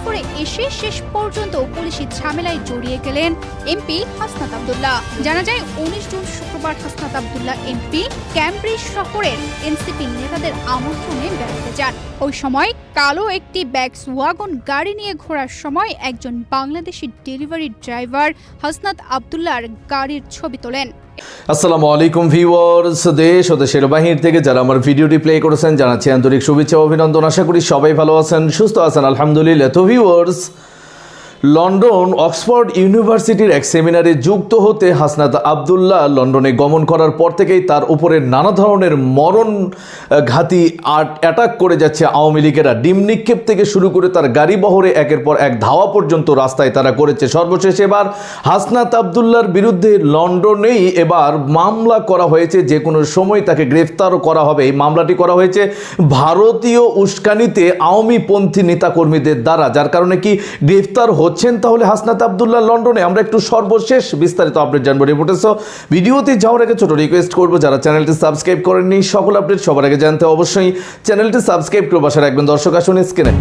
সফরে এসে শেষ পর্যন্ত পুলিশি ঝামেলায় জড়িয়ে গেলেন এমপি হাসনাত আব্দুল্লাহ। জানা যায় 19 জুন শুক্রবার হাসনাত আব্দুল্লাহ এমপি ক্যামব্রিজ শহরের এনসিপি নেতাদের আমন্ত্রণে বেড়াতে যান। ওই সময় কালো একটি ব্যাগস ওয়াগন গাড়ি নিয়ে ঘোরার সময় একজন বাংলাদেশি ডেলিভারি ড্রাইভার হাসনাত আব্দুল্লাহর গাড়ির ছবি তোলেন। আসসালামু আলাইকুম ভিউয়ার্স, দেশ ও দেশের বাহির থেকে যারা আমার ভিডিওটি প্লে করেছেন জানাচ্ছি আন্তরিক শুভেচ্ছা ও অভিনন্দন। আশা করি সবাই ভালো আছেন, সুস্থ আছেন, আলহামদুলিল্লাহ। তো ভিউয়ার্স, লন্ডন অক্সফোর্ড ইউনিভার্সিটির এক সেমিনারে যুক্ত হতে হাসনাত আব্দুল্লাহ লন্ডনে গমন করার পর থেকেই তার উপরে নানা ধরনের মরণঘাতী অ্যাটাক করে যাচ্ছে আওয়ামী লীগেরা। ডিম নিক্ষেপ থেকে শুরু করে তার গাড়ি বহরে একের পর এক ধাওয়া পর্যন্ত রাস্তায় তারা করেছে। সর্বশেষ এবার হাসনাত আব্দুল্লাহর বিরুদ্ধে লন্ডনেই এবার মামলা করা হয়েছে, যে কোনো সময় তাকে গ্রেফতারও করা হবে। এই মামলাটি করা হয়েছে ভারতীয় উস্কানিতে আওয়ামী পন্থী নেতাকর্মীদের দ্বারা, যার কারণে কি গ্রেফতার হচ্ছেন তাহলে হাসনাত আব্দুল্লাহ লন্ডনে। আমরা একটু সর্বশেষ বিস্তারিত আপডেট জানবো রিপোর্টে। সো ভিডিওতে যাওয়ার আগে ছোট রিকোয়েস্ট করবো, যারা চ্যানেলটি সাবস্ক্রাইব করেননি সকল আপডেট সবার আগে জানতে অবশ্যই চ্যানেলটি সাবস্ক্রাইব করে পাশে রাখবেন। দর্শক আসুন স্ক্রিনে।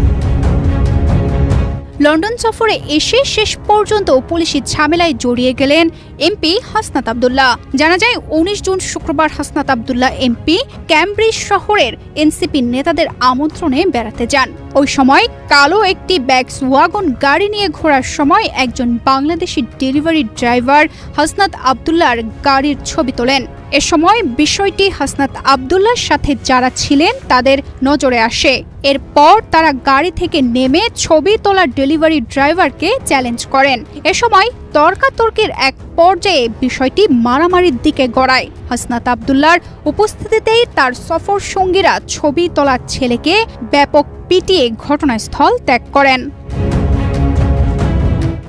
লন্ডন সফরে এসে শেষ পর্যন্ত পুলিশি ঝামেলায় জড়িয়ে গেলেন এমপি হাসনাত আব্দুল্লাহ। জানা যায় 19 জুন শুক্রবার হাসনাত আব্দুল্লাহ এমপি ক্যামব্রিজ শহরের এনসিপি নেতাদের আমন্ত্রণে বেড়াতে যান। ওই সময় কালো একটি ব্যাগস ওয়াগন গাড়ি নিয়ে ঘোরার সময় একজন বাংলাদেশি ডেলিভারি ড্রাইভার হাসনাত আব্দুল্লাহর গাড়ির ছবি তোলেন। এ সময় বিষয়টি হাসনাত আব্দুল্লাহর সাথে যারা ছিলেন তাদের নজরে আসে। এরপর তারা গাড়ি থেকে নেমে ছবি তোলা ডেলিভারি ড্রাইভারকে চ্যালেঞ্জ করেন। এ সময় তর্কাতর্কির এক পর্যায়ে বিষয়টি মারামারির দিকে গড়ায়। হাসনাত আব্দুল্লাহর উপস্থিতিতেই তার সফর সঙ্গীরা ছবি তোলা ছেলেকে ব্যাপক পিটিয়ে ঘটনাস্থল ত্যাগ করেন।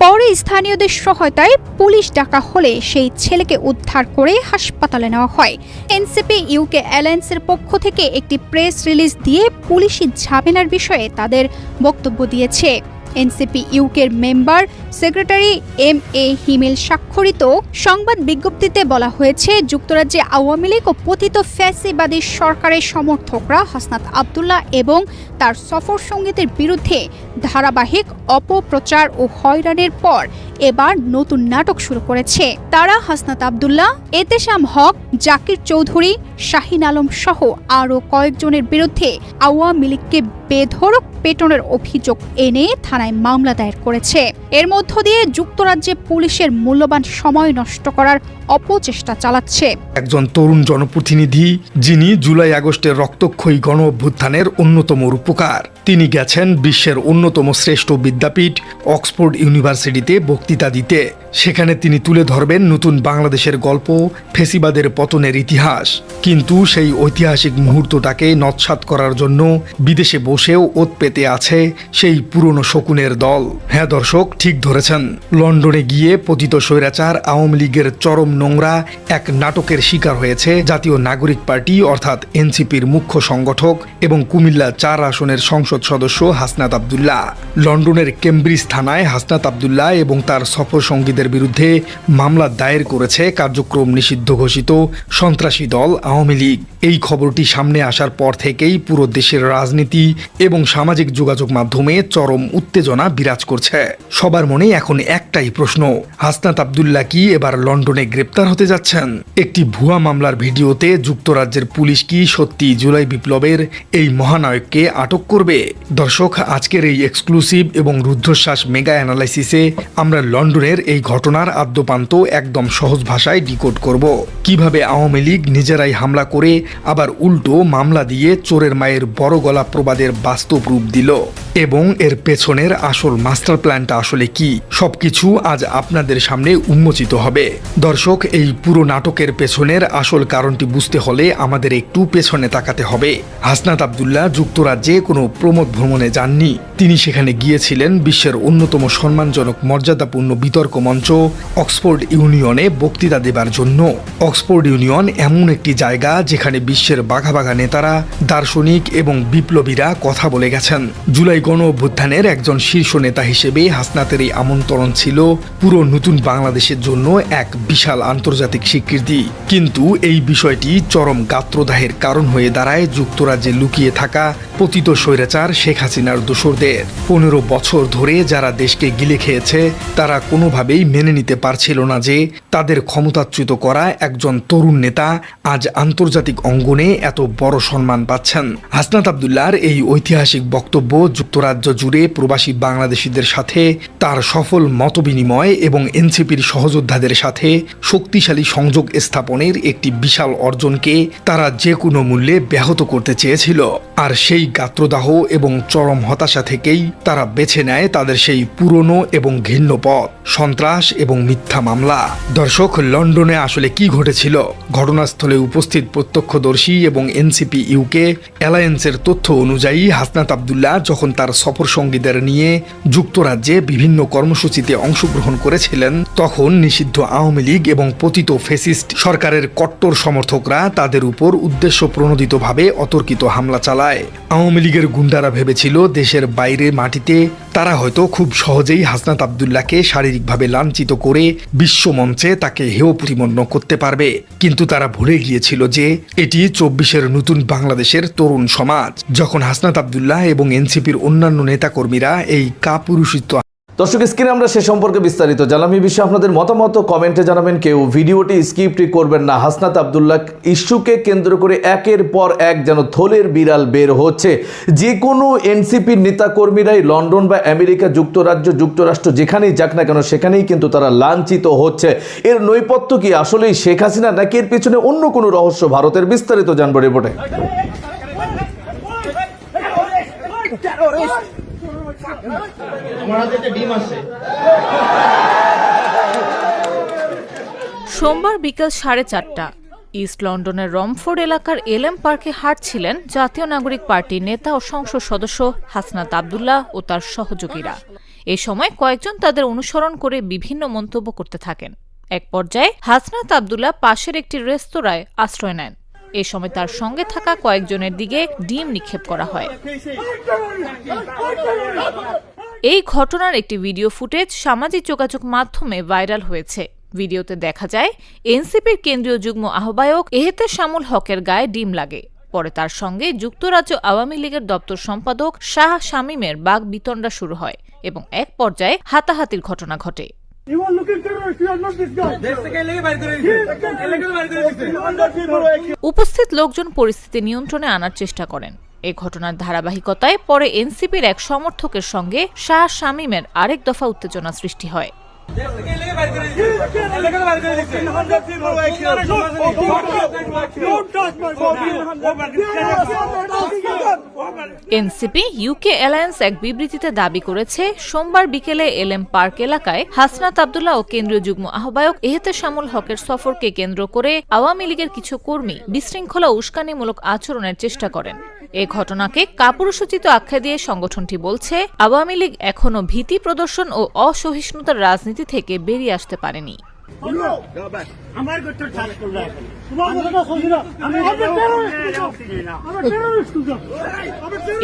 পরে স্থানীয়দের সহায়তায় পুলিশ ডাকা হলে সেই ছেলেকে উদ্ধার করে হাসপাতালে নেওয়া হয়। এনসিপি ইউকে অ্যালায়েন্সের পক্ষ থেকে একটি প্রেস রিলিজ দিয়ে পুলিশি ঝামেলার বিষয়ে তাদের বক্তব্য দিয়েছে। এনসিপি ইউকের মেম্বার সেক্রেটারি MA হিমেল স্বাক্ষরিত সংবাদ বিজ্ঞপ্তিতে বলা হয়েছে, যুক্তরাজ্যে আওয়ামী লীগ ও পতিত ফ্যাসিবাদী সরকারের সমর্থকরা হাসনাত আব্দুল্লাহ এবং তার সফর সঙ্গীদের বিরুদ্ধে ধারাবাহিক অপপ্রচার ও হয়রানির পর এবার নতুন নাটক শুরু করেছে। তারা হাসনাত আব্দুল্লাহ, এতেশাম হক, জাকির চৌধুরী, শাহিন আলম সহ আরও কয়েকজনের বিরুদ্ধে আওয়ামী লীগকে বেধড়ক পেটানোর অভিযোগ এনে থানায় মামলা দায়ের করেছে। এর মধ্য দিয়ে যুক্তরাজ্যে পুলিশের মূল্যবান সময় নষ্ট করার অপচেষ্টা চালাচ্ছে। একজন তরুণ জনপ্রতিনিধি, যিনি জুলাই আগস্টের রক্তক্ষয়ী গণ অভ্যুত্থানের অন্যতম রূপকার। তিনি গেছেন বিশ্বের অন্যতম শ্রেষ্ঠ বিদ্যাপীঠ অক্সফোর্ড ইউনিভার্সিটিতে বক্তৃতা দিতে। সেখানে তিনি তুলে ধরবেন নতুন বাংলাদেশের গল্প, ফেসিবাদের পতনের ইতিহাস। কিন্তু সেই ঐতিহাসিক মুহূর্তটাকে নৎসাৎ করার জন্য বিদেশে বসেও ওত পেতে আছে সেই পুরনো শকুনের দল। হ্যাঁ দর্শক, ঠিক ধরেছেন, লন্ডনে গিয়ে পতিত স্বৈরাচার আওয়ামী লীগের চরম নোংরা এক নাটকের শিকার হয়েছে জাতীয় নাগরিক পার্টি অর্থাৎ এনসিপির মুখ্য সংগঠক এবং কুমিল্লা 4 আসনের সংসদ সদস্য হাসনাত আব্দুল্লাহ। লন্ডনের কেমব্রিজ থানায় হাসনাত আব্দুল্লাহ এবং তার সফর সঙ্গীদের বিরুদ্ধে মামলা দায়ের করেছে কার্যক্রম নিষিদ্ধ ঘোষিত সন্ত্রাসী দল আওয়ামী লীগ। এই খবরটি সামনে আসার পর থেকেই পুরো দেশের রাজনীতি এবং সামাজিক যোগাযোগ মাধ্যমে চরম উত্তেজনা বিরাজ করছে। সবার মনে এখন একটাই প্রশ্ন, হাসনাত আব্দুল্লাহ কি এবার লন্ডনে গ্রেপ্তার হতে যাচ্ছেন? একটি ভুয়া মামলার ভিডিওতে যুক্তরাজ্যের পুলিশ কি সত্যি জুলাই বিপ্লবের এই মহানায়ককে আটক করবে? দর্শক, আজকের এই এক্সক্লুসিভ এবং রুদ্ধশ্বাস মেগা অ্যানালাইসিসে আমরা লন্ডনের এই ঘটনার আদ্যপান্ত একদম সহজ ভাষায় ডিকোড করব। কিভাবে আওয়ামী লীগ নিজেরাই হামলা করে আবার উল্টো মামলা দিয়ে চোরের মায়ের বড় গলা প্রবাদের বাস্তব রূপ দিল এবং এর পেছনের আসল মাস্টার প্ল্যানটা আসলে কি, সবকিছু আজ আপনাদের সামনে উন্মোচিত হবে। দর্শক, এই পুরো নাটকের পেছনের আসল কারণটি বুঝতে হলে আমাদের একটু পেছনে তাকাতে হবে। হাসনাত আব্দুল্লাহ যুক্তরাজ্যে কোনো প্রমোদ ভ্রমণে যাননি। তিনি সেখানে গিয়েছিলেন বিশ্বের অন্যতম সম্মানজনক মর্যাদাপূর্ণ বিতর্ক মঞ্চ অক্সফোর্ড ইউনিয়নে বক্তৃতা দেবার জন্য। অক্সফোর্ড ইউনিয়ন এমন একটি জায়গা যেখানে বিশ্বের বাঘা বাঘা নেতারা, দার্শনিক এবং বিপ্লবীরা কথা বলে গেছেন। জুলাই গণ অভ্যুত্থানের একজন শীর্ষ নেতা হিসেবে হাসনাতের এই আমন্ত্রণ ছিল পুরো নতুন বাংলাদেশের জন্য এক বিশাল আন্তর্জাতিক স্বীকৃতি। কিন্তু এই বিষয়টি চরম গাত্রদাহের কারণ হয়ে দাঁড়ায় যুক্তরাজ্যে লুকিয়ে থাকা পতিত স্বৈরাচার শেখ হাসিনার দোসরদের। 15 বছর ধরে যারা দেশকে গিলে খেয়েছে তারা কোনোভাবেই মেনে নিতে পারছিল না যে তাদের ক্ষমতাচ্যুত করা একজন তরুণ নেতা আজ আন্তর্জাতিক অঙ্গনে এত বড় সম্মান পাচ্ছেন। হাসনাত আব্দুল্লাহর এই ঐতিহাসিক বক্তব্য যুক্তরাজ্য জুড়ে প্রবাসী বাংলাদেশিদের সাথে তার সফল মতবিনিময় এবং এনসিপির সহযোদ্ধাদের সাথে শক্তিশালী সংযোগ স্থাপনের একটি বিশাল অর্জনকে তারা যে কোনো মূল্যে ব্যাহত করতে চেয়েছিল। আর সেই গাত্রদাহ এবং চরম হতাশা থেকেই তারা বেছে নেয় তাদের সেই পুরনো এবং ঘৃণ্য পথ, সন্ত্রাস এবং মিথ্যা মামলা। দর্শক, লন্ডনে আসলে কি ঘটেছিল? ঘটনাস্থলে উপস্থিত প্রত্যক্ষদর্শী এবং এনসিপি ইউকে অ্যালায়েন্সের তথ্য অনুযায়ী হাসনাত আব্দুল্লাহ যখন তার সফর সঙ্গীদের নিয়ে যুক্তরাজ্যে বিভিন্ন কর্মসূচিতে অংশগ্রহণ করেছিলেন, তখন নিষিদ্ধ আওয়ামী লীগ এবং পতিত ফ্যাসিস্ট সরকারের কট্টর সমর্থকরা তাদের উপর উদ্দেশ্য প্রণোদিতভাবে অতর্কিত হামলা চালায়। আওয়ামী লীগের গুন্ডারা ভেবেছিল দেশের বাইরে মাটিতে তারা হয়তো খুব সহজেই হাসনাত আব্দুল্লাহকে শারীরিকভাবে লাঞ্ছিত করে বিশ্বমঞ্চে তাকে হেয় প্রতিপন্ন করতে পারবে। কিন্তু তারা ভুলে গিয়েছিল যে এটি 24-এর নতুন বাংলাদেশের তরুণ সমাজ, যখন হাসনাত আব্দুল্লাহ এবং এনসিপির অন্যান্য নেতাকর্মীরা এই কাপুরুষিত। দর্শক, স্ক্রিনে আমরা সে সম্পর্কে বিস্তারিত জানলাম। এই বিষয়ে আপনাদের মতামত কমেন্টে জানাবেন। কেউ ভিডিওটি স্কিপ করবেন না। হাসনাত আব্দুল্লাহ ইস্যুকে কেন্দ্র করে একের পর এক যেন থলের বিড়াল বের হচ্ছে। যে কোনো এনসিপির নেতাকর্মীরাই লন্ডন বা আমেরিকা যুক্তরাষ্ট্র যেখানেই যাক না কেন সেখানেই কিন্তু তারা লাঞ্ছিত হচ্ছে। এর নৈপথ্য কি আসলেই শেখ হাসিনা, নাকি এর পেছনে অন্য কোনো রহস্য? ভারতের বিস্তারিত জানবো রিপোর্টে। সোমবার বিকেল 4:30 ইস্ট লন্ডনের রমফোর্ড এলাকার এলএম পার্কে হাঁটছিলেন জাতীয় নাগরিক পার্টির নেতা ও সংসদ সদস্য হাসনাত আব্দুল্লাহ ও তার সহযোগীরা। এ সময় কয়েকজন তাদের অনুসরণ করে বিভিন্ন মন্তব্য করতে থাকেন। এক পর্যায়ে হাসনাত আব্দুল্লাহ পাশের একটি রেস্তোরাঁয় আশ্রয় নেন। এ সময় তার সঙ্গে থাকা কয়েকজনের দিকে ডিম নিক্ষেপ করা হয়। এই ঘটনার একটি ভিডিও ফুটেজ সামাজিক যোগাযোগ মাধ্যমে ভাইরাল হয়েছে। ভিডিওতে দেখা যায় এনসিপির কেন্দ্রীয় যুগ্ম আহ্বায়ক এহতেশামুল হকের গায়ে ডিম লাগে। পরে তার সঙ্গে যুক্তরাজ্য আওয়ামী লীগের দপ্তর সম্পাদক শাহ শামীমের বাগবিতণ্ডা শুরু হয় এবং এক পর্যায়ে হাতাহাতির ঘটনা ঘটে। উপস্থিত লোকজন পরিস্থিতি নিয়ন্ত্রণে আনার চেষ্টা করেন। এই ঘটনার ধারাবাহিকতায় পরে এনসিপির এক সমর্থকের সঙ্গে শাহ শামীমের আরেক দফা উত্তেজনা সৃষ্টি হয়। এনসিপি ইউকে অ্যালায়েন্স এক বিবৃতিতে দাবি করেছে, সোমবার বিকেলে এলএম পার্ক এলাকায় হাসনাত আব্দুল্লাহ ও কেন্দ্রীয় যুগ্ম আহ্বায়ক এহতেশামুল হকের সফরকে কেন্দ্র করে আওয়ামী লীগের কিছু কর্মী বিশৃঙ্খলা উস্কানিমূলক আচরণের চেষ্টা করেন। এ ঘটনাকে কাপুরুষোচিত আখ্যা দিয়ে সংগঠনটি বলছে, আওয়ামী লীগ এখনও ভীতি প্রদর্শন ও অসহিষ্ণুতার রাজনীতি থেকে বেরিয়ে আসতে পারেনি।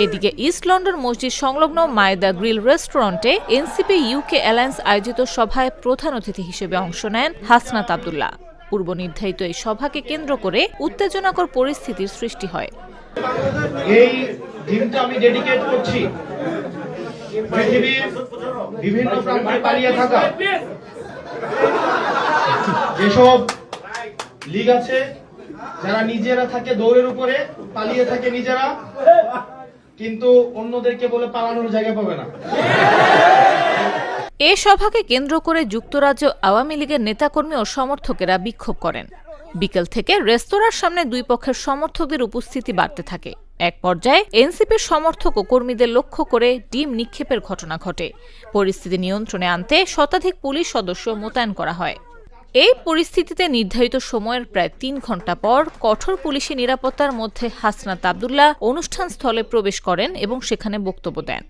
এদিকে ইস্ট লন্ডন মসজিদ সংলগ্ন মায়দা গ্রিল রেস্টুরেন্টে এনসিপি ইউকে অ্যালায়েন্স আয়োজিত সভায় প্রধান অতিথি হিসেবে অংশ নেন হাসনাত আব্দুল্লাহ। পূর্ব নির্ধারিত এই সভাকে কেন্দ্র করে উত্তেজনাকর পরিস্থিতির সৃষ্টি হয়। এই দিনটা আমি ডেডিকেট করছি পৃথিবীর বিভিন্ন প্রান্তে পালিয়ে থাকা যেসব লীগ আছে, যারা নিজেরা থাকে দৌড়ের উপরে, পালিয়ে থাকে নিজেরা, কিন্তু অন্যদেরকে বলে পালানোর জায়গা পাবে না। এ সভাকে কেন্দ্র করে যুক্তরাজ্য আওয়ামী লীগের নেতাকর্মী ও সমর্থকেরা বিক্ষোভ করেন। বিকেল থেকে রেস্তোরাঁর সামনে দুই পক্ষের সমর্থকদের উপস্থিতি বাড়তে থাকে। এক পর্যায়ে এনসিপির সমর্থক ও কর্মীদের লক্ষ্য করে ডিম নিক্ষেপের ঘটনা ঘটে। পরিস্থিতি নিয়ন্ত্রণে আনতে শতাধিক পুলিশ সদস্য মোতায়েন করা হয়। এই পরিস্থিতিতে নির্ধারিত সময়ের প্রায় 3 ঘণ্টা পর কঠোর পুলিশি নিরাপত্তার মধ্যে হাসনাত আব্দুল্লাহ অনুষ্ঠান স্থলে প্রবেশ করেন এবং সেখানে বক্তব্য দেন।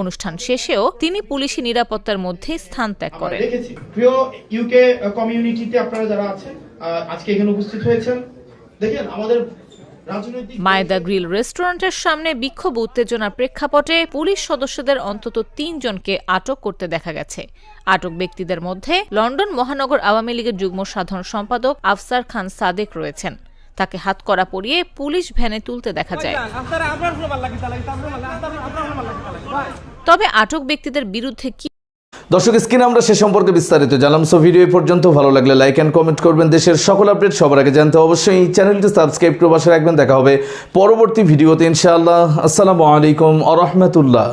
অনুষ্ঠান শেষেও তিনি পুলিশি নিরাপত্তার মধ্যে স্থান ত্যাগ করেন। প্রিয় ইউকে কমিউনিটিতে আপনারা যারা আছেন, আজকে এখানে উপস্থিত হয়েছেন, দেখেন আমাদের রাজনৈতিক মায়দা গ্রিল রেস্টুরেন্টের সামনে বিক্ষোভ উত্তেজনার প্রেক্ষাপটে পুলিশ সদস্যদের অন্তত ৩ জনকে আটক করতে দেখা গেছে। আটক ব্যক্তিদের মধ্যে লন্ডন মহানগর আওয়ামী লীগের যুগ্ম সাধারণ সম্পাদক আফসার খান সাদেক রয়েছেন। তাকে হাতকড়া পরিয়ে পুলিশ ভ্যানে তুলতে দেখা যায়। তবে আটক ব্যক্তিদের বিরুদ্ধে কি দর্শক, স্ক্রিনে আমরা সে সম্পর্কে বিস্তারিত জানলাম। সো ভিডিও এই পর্যন্ত। ভালো লাগলে লাইক এন্ড কমেন্ট করবেন। দেশের সকল আপডেট সবার আগে জানতে অবশ্যই চ্যানেলটি সাবস্ক্রাইব করে পাশে রাখবেন। দেখা হবে পরবর্তী ভিডিওতে ইনশাআল্লাহ। আসসালামু আলাইকুম ওয়া রাহমাতুল্লাহ।